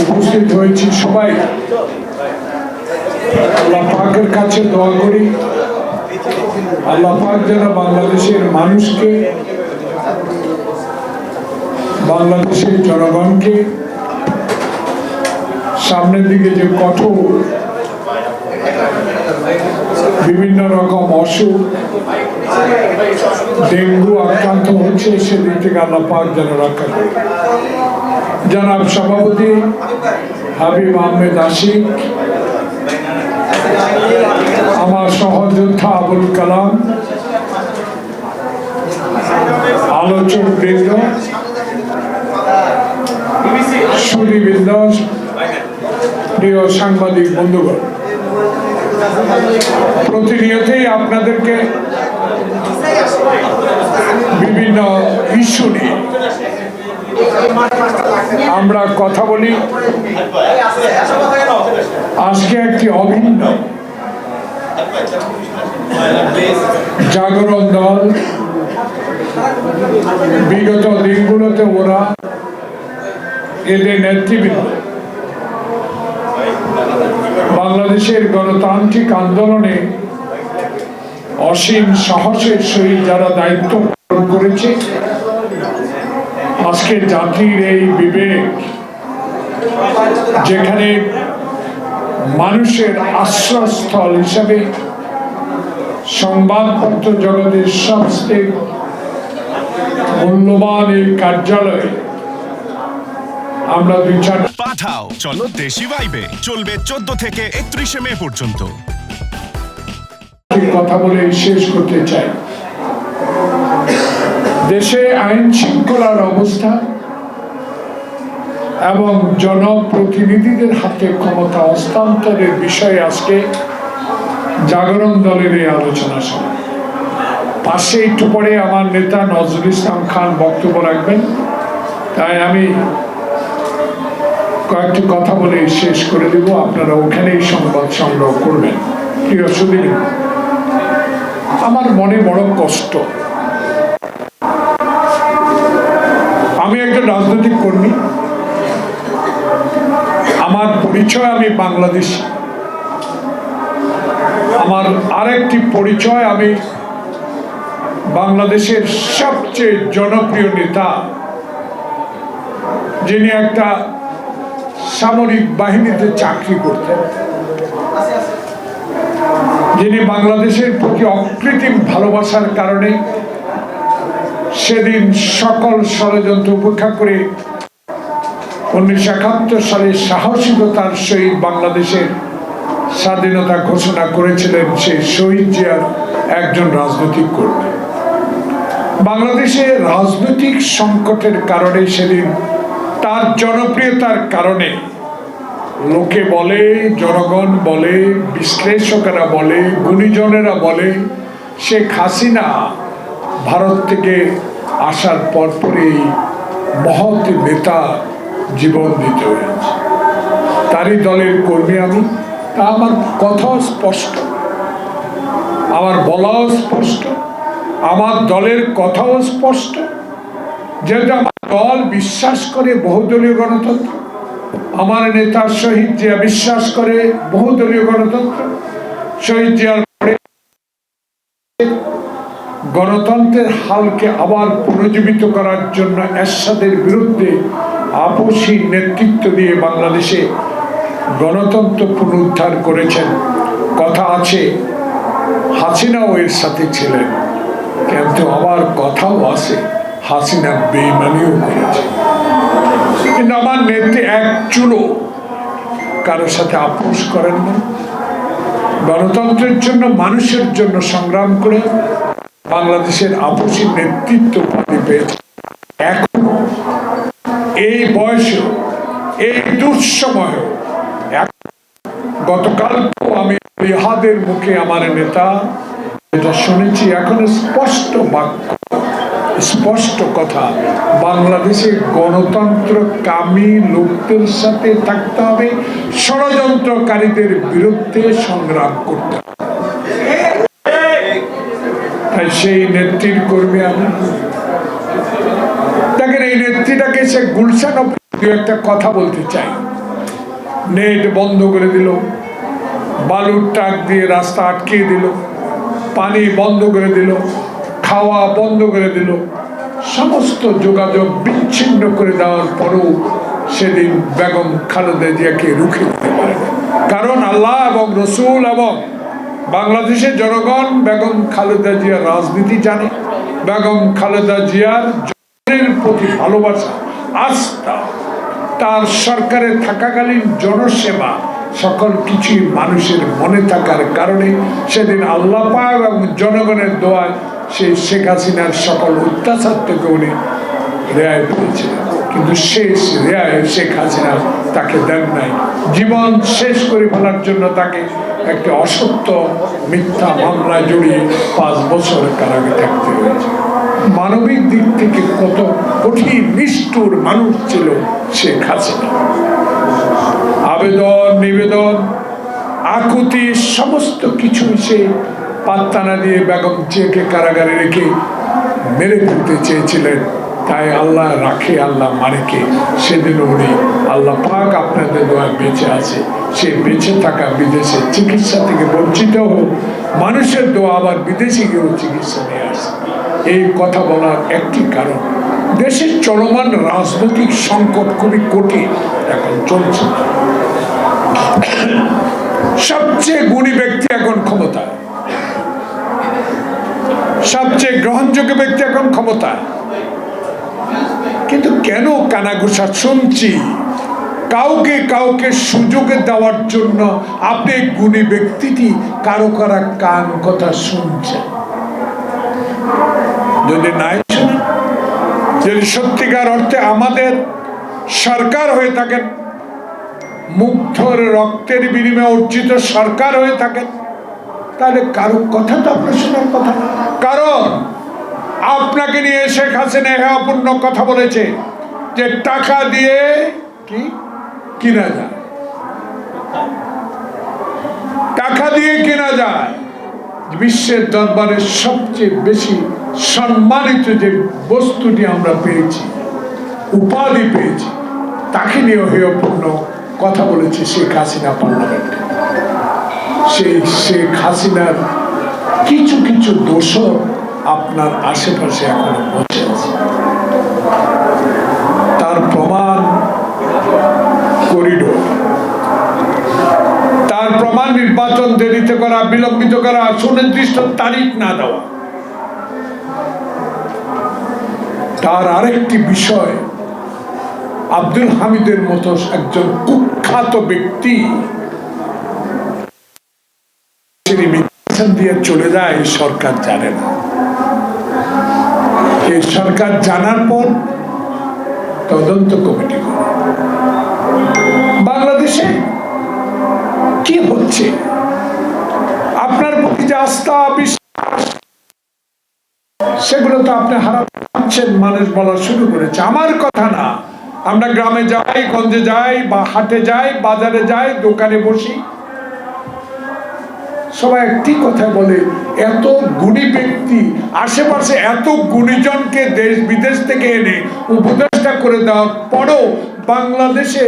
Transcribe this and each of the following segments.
উপস্থিত হয়েছি সবাই আল্লাহ পাকের কাছে দোয়া করি আল্লাহ পাক যেন বাংলাদেশের মানুষকে, বাংলাদেশের জনগণকে সামনের দিকে যে কঠোর বিভিন্ন রকম অসুখ, ডেঙ্গু আক্রান্ত হচ্ছে সেদিক থেকে আল্লাহ পাক যেন রক্ষা করে। জনাব সভাপতি হাবিব আহমেদ আশিক, আমার সহযোদ্ধা আবুল কালাম, আলোচক বৃন্দ, সুধীবৃন্দ, প্রিয় সাংবাদিক বন্ধুগণ, প্রতিনিয়তই আপনাদেরকে বিভিন্ন ইস্যু নিয়ে আমরা কথা বলি। আজকে একটি অভিন্ন জাগরণ দল, বিগত দিনগুলোতে ওরা এদের নেতৃবৃন্দ বাংলাদেশের গণতান্ত্রিক আন্দোলনে অসীম সাহসের সহিত যারা দায়িত্ব পালন করেছে, আজকে জাতির এই বিবেক যেখানে মানুষের আশ্রয়স্থল হিসাবে সংবাদপত্র জগতের সবচেয়ে মূল্যবান এই কার্যালয়ে আমরা দুই চার পাঠাও চলো দেশি ভাইবে চলবে 14 থেকে 31 মে পর্যন্ত। কথা বলে শেষ করতে চাই। দেশে আইন শৃঙ্খলার অবস্থা এবং জনপ্রতিনিধিদের হাতে ক্ষমতা হস্তান্তরের বিষয়ে আজকে জাগরণ দলের এই আলোচনা সভা। পাশে একটু পরে আমার নেতা নজরুল ইসলাম খান বক্তব্য রাখবেন, তাই আমি কয়েকটি কথা বলে শেষ করে দেব। আপনারা ওখানেই সংবাদ সংগ্রহ করবেন। প্রিয় সুধীর, আমার মনে বড় কষ্ট। আমি একজন রাজনৈতিক কর্মী, আমার পরিচয় আমি বাংলাদেশী। আমার আরেকটি পরিচয় আমি বাংলাদেশের সবচেয়ে জনপ্রিয় নেতা, যিনি একটা সামরিক বাহিনীতে চাকরি করতেন, যিনি বাংলাদেশের প্রতি অকৃত্রিম ভালোবাসার কারণে সেদিন সকল ষড়যন্ত্র উপেক্ষা করে 1971 সালে সাহসিকতার সহিত বাংলাদেশের স্বাধীনতা ঘোষণা করেছিলেন। সেই শহীদ জিয়ার একজন রাজনৈতিক কর্মী। বাংলাদেশে রাজনৈতিক সংকটের কারণে সেদিন তার জনপ্রিয়তার কারণে লোকে বলে, জনগণ বলে, বিশ্লেষকেরা বলে, গুণীজনেরা বলে, শেখ হাসিনা ভারত থেকে আসার পরপরই মহৎ নেতা জীবন দিতে হয়েছে। তারই দলের কর্মী আমি। তা আমার কথাও স্পষ্ট, আমার বলাও স্পষ্ট, আমার দলের কথাও স্পষ্ট। যেহেতু আমার দল বিশ্বাস করে বহুদলীয় গণতন্ত্র, আমার নেতা শহীদ জিয়া বিশ্বাস করে বহুদলীয় গণতন্ত্র। শহীদ জিয়ার পরে গণতন্ত্রের হালকে আবার পুনর্জীবিত করার জন্য এরশাদের বিরুদ্ধে আপসী নেতৃত্ব দিয়ে বাংলাদেশে গণতন্ত্র পুনরুদ্ধার করেছেন। কথা আছে হাসিনাও এর সাথে ছিলেন, কিন্তু আমার কথাও আছে হাসিনা বেইমানিও করেছে। কিন্তু আমার নেত্রী এক চুলো কারোর সাথে আপোষ করেন না। গণতন্ত্রের জন্য, মানুষের জন্য সংগ্রাম করে বাংলাদেশের আপসী নেতৃত্ব পেয়েছে। এখন এই বয়সে, এই দুঃসময়, গতকাল আমি রিহাদের মুখে আমার নেতা এটা শুনেছি, এখন স্পষ্ট বাক্য, স্পষ্ট কথা, বাংলাদেশে গণতন্ত্র কামী লোকদের সাথে থাকতে হবে, ষড়যন্ত্রকারীদের বিরুদ্ধে সংগ্রাম করতে হবে। তাই সেই নেত্রীর কর্মী আমি। দেখেন, এই নেত্রীটাকে সে গুলশান একটা কথা বলতে চাই। নেট বন্ধ করে দিল, বালুর ট্রাক দিয়ে রাস্তা আটকে দিল, পানি বন্ধ করে দিল, খাওয়া বন্ধ করে দিল, সমস্ত যোগাযোগ বিচ্ছিন্ন করে দেওয়ার পরেও সেদিন বেগম খালেদা জিয়াকে রুখে দিতে পারে, কারণ আল্লাহ এবং রসুল এবং বাংলাদেশের জনগণ বেগম খালেদা জিয়ার রাজনীতি জানে, বেগম খালেদা জিয়ার জনের প্রতি ভালোবাসা, আস্থা, তার সরকারে থাকাকালীন জনসেবা, সকল কিছুই মানুষের মনে থাকার কারণে সেদিন আল্লাহ পাক এবং জনগণের দোয়ায় সেই শেখ হাসিনার সকল অত্যাচার থেকে উনি রেহাই পেয়েছিলেন। কিন্তু শেষ রেহাই শেখ হাসিনা তাকে দেন নাই, জীবন শেষ করে ফেলার জন্য তাকে একটি অসত্য মিথ্যা মামলায় জড়িয়ে 5 বছর কারাগারে থাকতে হয়েছে। মানবিক দিক থেকে কত কঠিন নিষ্ঠুর মানুষ ছিল শেখ হাসিনা। আবেদন নিবেদন আকুতি সমস্ত কিছু সে পাত্তা না দিয়ে বেগম জিয়াকে কারাগারে রেখে মেরে ফেলতে চেয়েছিলেন। তাই আল্লাহ রাখে আল্লাহ মারেকে, সেদিন উনি আল্লাহ পাক আপনাদের দোয়ায় বেঁচে আছে। সে বেঁচে থাকা বিদেশে চিকিৎসা থেকে বঞ্চিত হোক, মানুষের দোয়া আবার বিদেশে গিয়েও চিকিৎসা নিয়ে আসে। এই কথা বলার একটি কারণ, দেশের চলমান রাজনৈতিক সংকট খুবই কঠিন এখন চলছে। সবচেয়ে গুণী ব্যক্তি এখন ক্ষমতায়, সবচেয়ে গ্রহণযোগ্য ব্যক্তি এখন ক্ষমতায়, কিন্তু কেন কানাঘুষা শুনছি? কাউকে কাউকে সুযোগ দেওয়ার জন্য আপনি গুণী ব্যক্তিটি কারো কারা কান কথা শুনছেন। যদি নাই শুনেন, যদি সত্যিকার অর্থে আমাদের সরকার হয়ে থাকেন, মুগ্ধর রক্তের বিনিময়ে অর্জিত সরকার হয়ে থাকেন, তাহলে কারো কথা তো আপনার শোনার কথা না। কারণ আপনাকে নিয়ে শেখ হাসিনা হেয়াপূর্ণ কথা বলেছে যে টাকা দিয়ে কি কিনা যায়, টাকা দিয়ে কেনা যায়। বিশ্বের দরবারে সবচেয়ে বেশি সম্মানিত যে বস্তুটি আমরা পেয়েছি, উপাধি পেয়েছি, তাকে নিয়ে হেয়পূর্ণ কথা বলেছে শেখ হাসিনা পার্লামেন্টে। সেই শেখ হাসিনার কিছু কিছু দোষর আপনার আশেপাশে এখনো বসে আছে। তার প্রমাণ করিডোর, তার প্রমাণ নির্বাচন দেরিতে করা, বিলম্বিত করা, সুনির্দিষ্ট তারিখ না দেওয়া। তার আরেকটি বিষয়, আব্দুল হামিদের মতো একজন কুখ্যাত ব্যক্তি দিয়ে চলে যায়, এই সরকার জানে না। এই সরকার জানার পর তদন্ত কমিটি করে। বাংলাদেশে কি হচ্ছে, আপনার প্রতি যে আস্থা বিশ্বাস, সেগুলো তো আপনি হারাচ্ছেন। মানুষ বলা শুরু করেছে, আমার কথা না, আমরা গ্রামে যাই, গঞ্জে যাই, বা হাটে যাই, বাজারে যাই, দোকানে বসি, সবাই একটি কথা বলে, এত গুণী ব্যক্তি, আশেপাশে এত গুণীজনকে দেশ বিদেশ থেকে এনে উপদেষ্টা করে দেওয়ার পরও বাংলাদেশে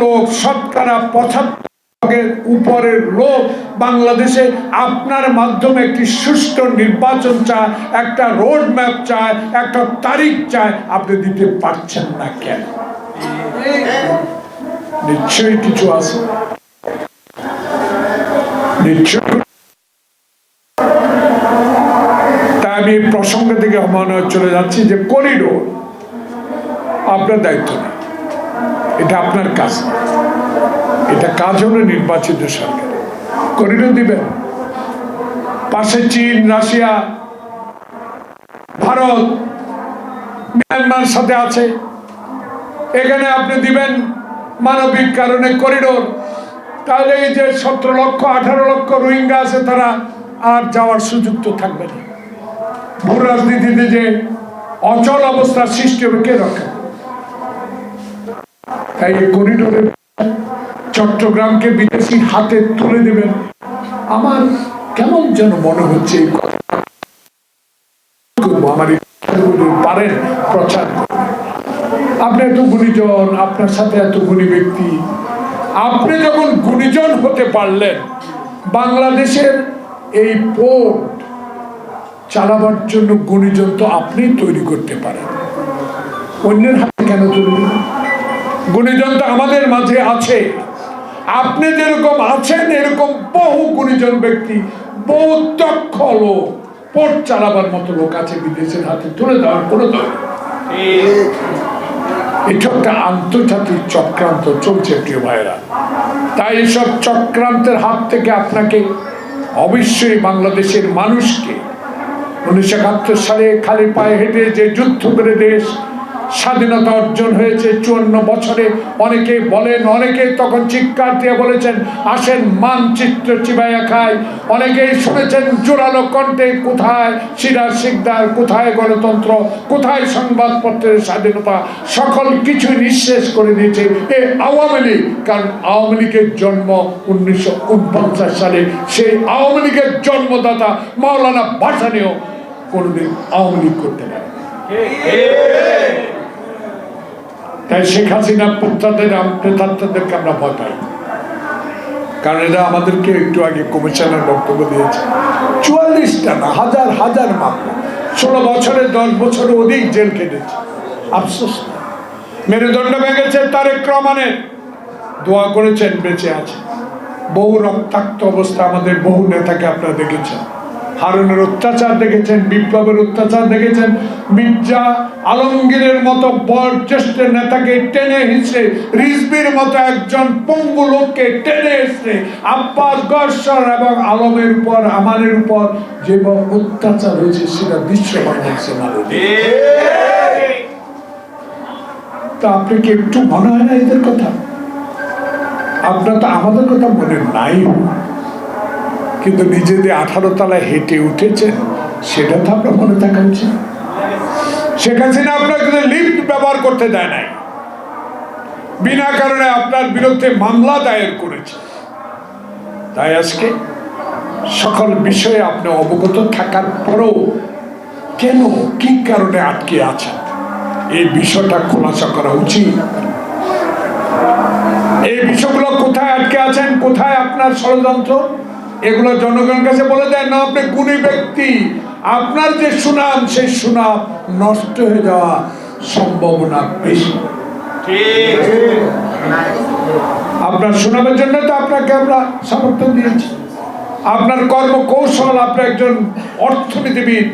লোক, শতকরা 75 উপরের লোক বাংলাদেশে আপনার মাধ্যমে একটি সুষ্ঠু নির্বাচন চায়, একটা রোড ম্যাপ চায়, একটা তারিখ চায়, আপনি দিতে পারছেন না কেন? নিশ্চয়ই কিছু আছে, তাই আমি এই প্রসঙ্গ থেকে চলে যাচ্ছি যে করিডোর আপনার দায়িত্ব না, এটা আপনার কাজ, এটা কাজ হলো নির্বাচিত সরকার। করিডোর দিবেন, পাশে চীন, রাশিয়া, ভারত, মিয়ানমার সাথে আছে, এখানে আপনি দিবেন মানবিক কারণে করিডোর। তাহলে এই যে 17 লক্ষ 18 লক্ষ রোহিঙ্গা আছে, তারা আর যাওয়ার সুযোগ তো থাকবে না। ভূ রাজনীতিতে যে অচল অবস্থার সৃষ্টি হবে, কে রক্ষা? তাই এই করিডোরে চট্টগ্রামকে বিদেশি হাতে তুলে দেবেন, আমার কেমন যেন মনে হচ্ছে এই কথা আমার পারেন প্রচার করবেন। আপনি এত গুণীজন, আপনার সাথে এত গুণী ব্যক্তি, আপনি যখন গুণীজন হতে পারলেন, বাংলাদেশের এই পোর্ট চালাবার জন্য গুণীজন তো আপনি তৈরি করতে পারেন, অন্যের হাতে কেন তৈরি? গুণীজন তো আমাদের মাঝে আছে। আপনি যেরকম আছেন এরকম বহু গুণীজন ব্যক্তি, বহু দক্ষ লোক, পোর্ট চালাবার মতো লোক আছে বিদেশের হাতে তুলে দেওয়ার কোনো দরকার। এটা একটা আন্তর্জাতিক চক্রান্ত চলছে প্রিয় ভাইয়েরা। তাই এসব চক্রান্তের হাত থেকে আপনাকে অবশ্যই বাংলাদেশের মানুষকে 1971 সালে খালি পায়ে হেঁটে যে যুদ্ধ করে দেশ স্বাধীনতা অর্জন হয়েছে 54 বছরে, অনেকে বলেন, অনেকে তখন চিৎকার দিয়ে বলেছেন আসেন মানচিত্র চিবাইয়া খাই। অনেকেই শুনেছেন জোরালো কণ্ঠে কোথায় সিরাজ শিকদার, কোথায় গণতন্ত্র, কোথায় সংবাদপত্রের স্বাধীনতা, সকল কিছু নিঃশেষ করে দিয়েছে এই আওয়ামী লীগ। কারণ আওয়ামী লীগের জন্ম 1949 সালে, সেই আওয়ামী লীগের জন্মদাতা মাওলানা ভাসানীও কোনোদিন আওয়ামী লীগ করতে পারে। তাই শেখ হাসিনা প্রেতাত্মাদেরকে আমরা ভয় পাই, কারণ এরা আমাদেরকে একটু আগে কমিশনের বক্তব্য দিয়েছে 44টা না, হাজার হাজার মামলা, 16 বছরে 10 বছরে অধিক জেল কেটেছে। আফসোস, মেরুদণ্ড ভেঙেছে তারেক রহমানের, দোয়া করেছেন বেঁচে আছে। বহু রক্তাক্ত অবস্থা আমাদের বহু নেতাকে আপনারা দেখেছেন, হারুনের অত্যাচার দেখেছেন, বিপ্লবের অত্যাচার দেখেছেন, মির্জা আলমগীরের মতো বয়োজ্যেষ্ঠ নেতাকে টেনে হিঁচড়ে, রিজভির মতো একজন পঙ্গু লোককে টেনে হিঁচড়ে আব্বাস গয়সর এবং আলমের উপর, আমানের উপর যে অত্যাচার হয়েছে সেটা বিশ্ব বাংলাদেশে মানুষ। তা আপনি কি একটু মনে হয় না এদের কথা? আপনার তো আমাদের কথা মনে নাই, কিন্তু নিজেদের 18 তলায় হেঁটে উঠেছেন সেটা তো আপনার মনে থাকা উচিত। শেখ হাসিনা আপনাকে লিফট ব্যবহার করতে দেয় নাই, বিনা কারণে আপনার বিরুদ্ধে মামলা দায়ের করেছে। তাই আজকে সকল বিষয়ে আপনি অবগত থাকার পরও কেন, কি কারণে আটকে আছেন, এই বিষয়টা খোলাসা করা উচিত। এই বিষয়গুলো কোথায় আটকে আছেন, কোথায় আপনার ষড়যন্ত্র, এগুলো জনগণের কাছে বলে দেন না। আপনি গুণী ব্যক্তি, আপনার যে সুনাম, সেই সুনাম নষ্ট হয়ে যাওয়া সম্ভাবনা বেশি। আপনার সুনামের জন্য তো আপনাকে আমরা সমর্থন দিয়েছি। আপনার কর্মকৌশল, আপনি একজন অর্থনীতিবিদ,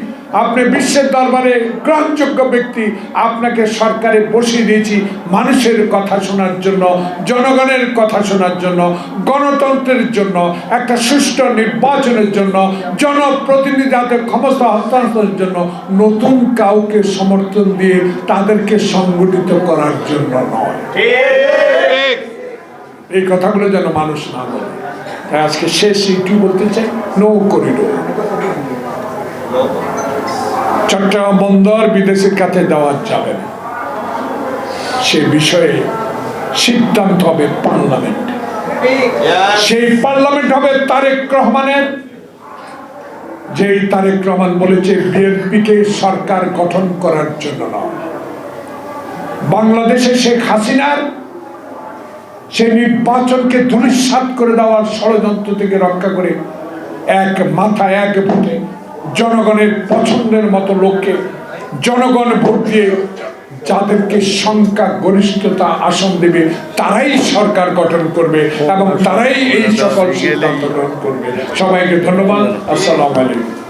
আপনি বিশ্বের দরবারে গ্রহণযোগ্য ব্যক্তি, আপনাকে সরকারে বসিয়ে দিয়েছি মানুষের কথা শোনার জন্য, জনগণের কথা শোনার জন্য, গণতন্ত্রের জন্য, একটা সুষ্ঠু নির্বাচনের জন্য, জনপ্রতিনিধি হাতে ক্ষমতা হস্তান্তরের জন্য, নতুন কাউকে সমর্থন দিয়ে তাদেরকে সংগঠিত করার জন্য নয়। এই কথাগুলো যেন মানুষ না বলে। তাই আজকে শেষ এইটুকু বলতে চাই, নো করিডোর। চট্টগ্রাম বন্দর বিদেশের কাছে দেওয়া যাবে না, সে বিষয়ে সিদ্ধান্ত হবে পার্লামেন্ট। সেই পার্লামেন্ট হবে তারেক রহমানের, যেই তারেক রহমান বলেছে বিএনপিকে সরকার গঠন করার জন্য নয়, বাংলাদেশে শেখ হাসিনার সেই নির্বাচনকে ধূলিসাৎ করে দেওয়ার ষড়যন্ত্র থেকে রক্ষা করে এক মাথায় এক ভোটে জনগণের পছন্দের মতো লোককে জনগণ ভোট দিয়ে যাদেরকে সংখ্যা গরিষ্ঠতা আসন দেবে তারাই সরকার গঠন করবে এবং তারাই এই সকল সিদ্ধান্ত গ্রহণ করবে। সবাইকে ধন্যবাদ। আসসালামু আলাইকুম।